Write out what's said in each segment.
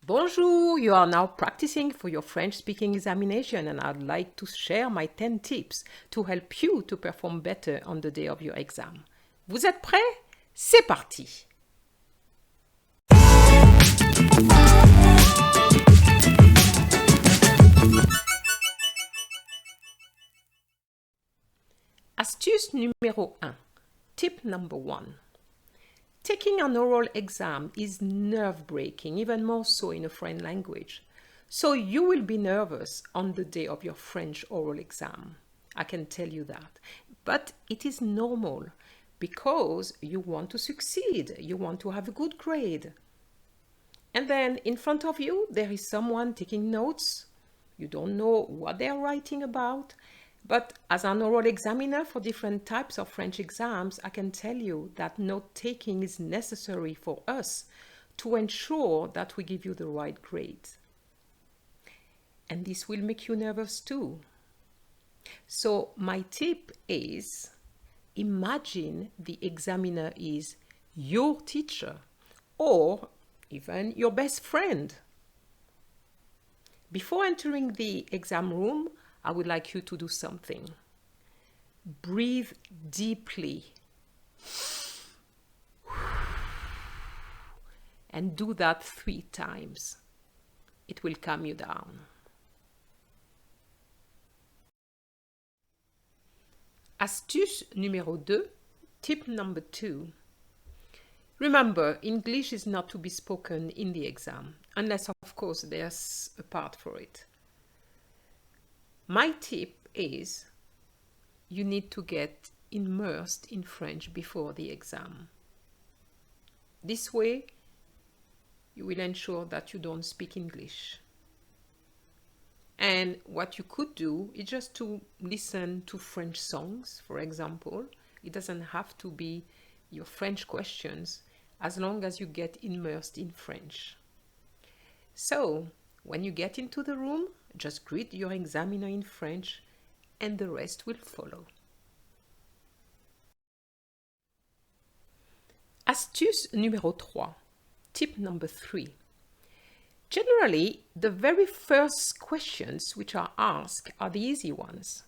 Bonjour, you are now practicing for your French speaking examination and I'd like to share my 10 tips to help you to perform better on the day of your exam. Vous êtes prêts? C'est parti! Astuce numéro 1. Tip number 1. Taking an oral exam is nerve-breaking, even more so in a foreign language. So you will be nervous on the day of your French oral exam. I can tell you that. But it is normal because you want to succeed. You want to have a good grade. And then in front of you, there is someone taking notes. You don't know what they're writing about. But as an oral examiner for different types of French exams, I can tell you that note-taking is necessary for us to ensure that we give you the right grades. And this will make you nervous too. So my tip is, imagine the examiner is your teacher or even your best friend. Before entering the exam room, I would like you to do something. Breathe deeply. And do that 3 times. It will calm you down. Astuce numéro 2, tip number 2. Remember, English is not to be spoken in the exam, unless of course there's a part for it. My tip is you need to get immersed in French before the exam. This way, you will ensure that you don't speak English. And what you could do is just to listen to French songs, for example. It doesn't have to be your French questions, as long as you get immersed in French. So, when you get into the room, just greet your examiner in French and the rest will follow. Astuce numéro 3. Tip number 3. Generally, the very first questions which are asked are the easy ones.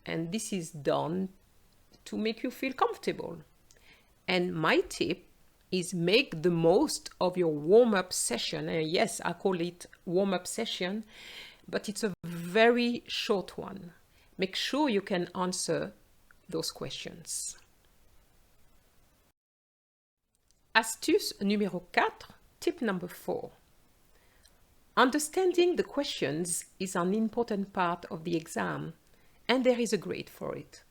And this is done to make you feel comfortable. And my tip is make the most of your warm-up session. Yes, I call it warm-up session, but it's a very short one. Make sure you can answer those questions. Astuce numéro 4, tip number 4. Understanding the questions is an important part of the exam, and there is a grade for it.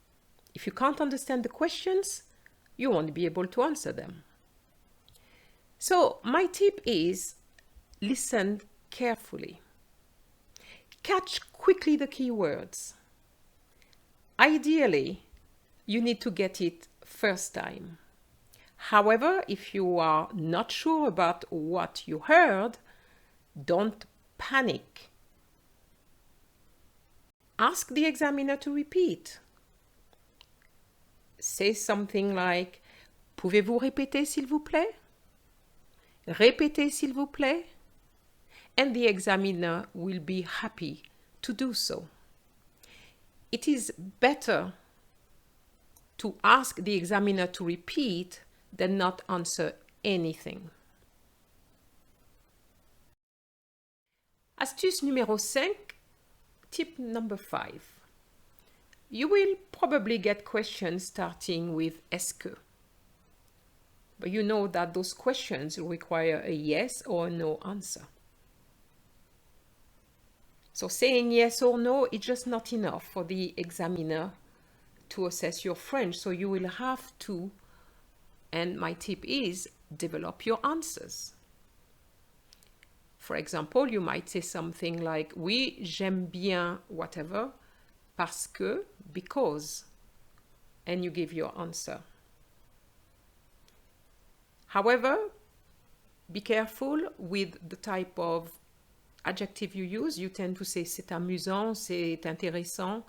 If you can't understand the questions, you won't be able to answer them. So my tip is listen carefully. Catch quickly the keywords. Ideally, you need to get it first time. However, if you are not sure about what you heard, don't panic. Ask the examiner to repeat. Say something like, "Pouvez-vous répéter s'il vous plaît?" Répétez s'il vous plaît. And the examiner will be happy to do so. It is better to ask the examiner to repeat than not answer anything. Astuce numéro 5, tip number 5. You will probably get questions starting with est-ce que. But you know that those questions require a yes or no answer. So saying yes or no is just not enough for the examiner to assess your French. So you will have to, and my tip is, develop your answers. For example, you might say something like, "Oui, j'aime bien whatever, parce que, because," and you give your answer. However, be careful with the type of adjective you use. You tend to say c'est amusant, c'est intéressant,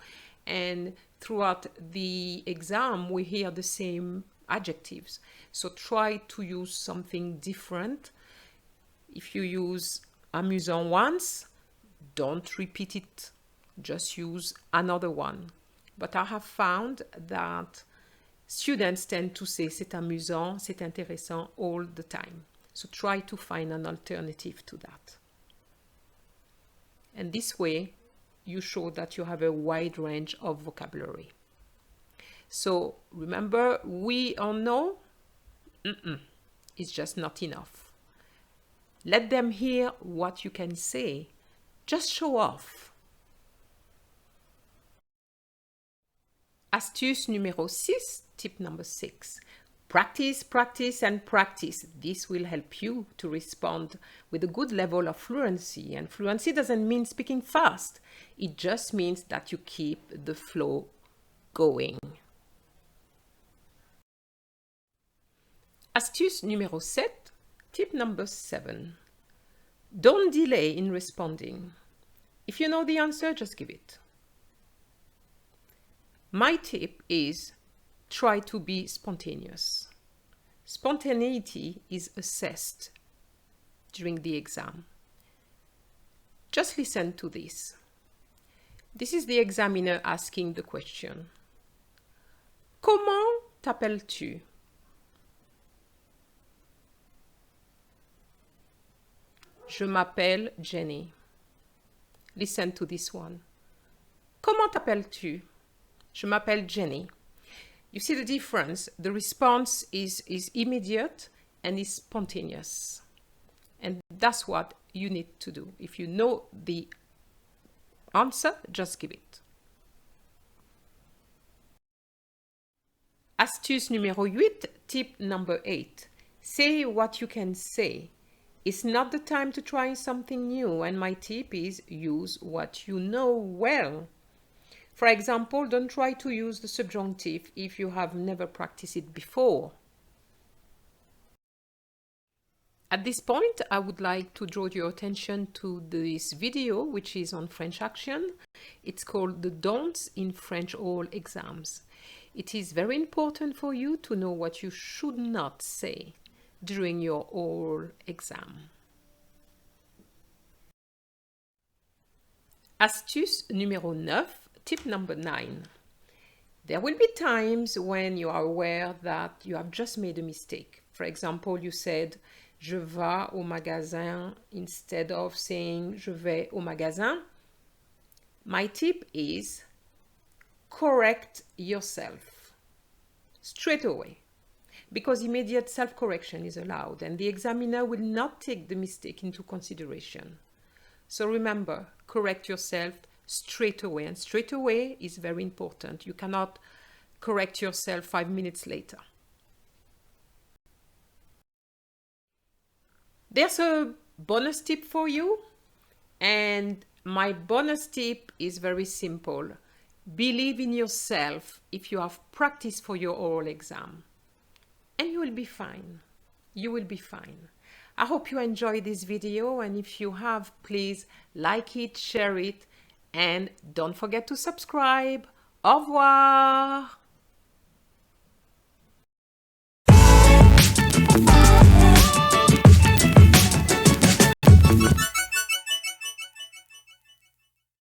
and throughout the exam we hear the same adjectives. So try to use something different. If you use amusant once, don't repeat it. Just use another one. But I have found that students tend to say c'est amusant, c'est intéressant all the time. So try to find an alternative to that. And this way, you show that you have a wide range of vocabulary. So remember, we or no, it's just not enough. Let them hear what you can say. Just show off. Astuce numéro 6, tip number 6. Practice, practice, and practice. This will help you to respond with a good level of fluency. And fluency doesn't mean speaking fast. It just means that you keep the flow going. Astuce numéro 7, tip number 7. Don't delay in responding. If you know the answer, just give it. My tip is try to be spontaneous. Spontaneity is assessed during the exam. Just listen to this. This is the examiner asking the question. Comment t'appelles-tu? Je m'appelle Jenny. Listen to this one. Comment t'appelles-tu? Je m'appelle Jenny. You see the difference? The response is immediate and is spontaneous. And that's what you need to do. If you know the answer, just give it. Astuce numéro 8, tip number 8. Say what you can say. It's not the time to try something new, and my tip is use what you know well. For example, don't try to use the subjunctive if you have never practiced it before. At this point, I would like to draw your attention to this video, which is on French action. It's called the Don'ts in French Oral Exams. It is very important for you to know what you should not say during your oral exam. Astuce numéro 9, tip number 9. There will be times when you are aware that you have just made a mistake. For example, you said je vais au magasin instead of saying je vais au magasin. My tip is correct yourself straight away, because immediate self-correction is allowed and the examiner will not take the mistake into consideration. So remember, correct yourself straight away, and straight away is very important. You cannot correct yourself 5 minutes later. There's a bonus tip for you, and my bonus tip is very simple. Believe in yourself if you have practiced for your oral exam, and you will be fine. You will be fine. I hope you enjoyed this video, and if you have, please like it, share it, and don't forget to subscribe. Au revoir!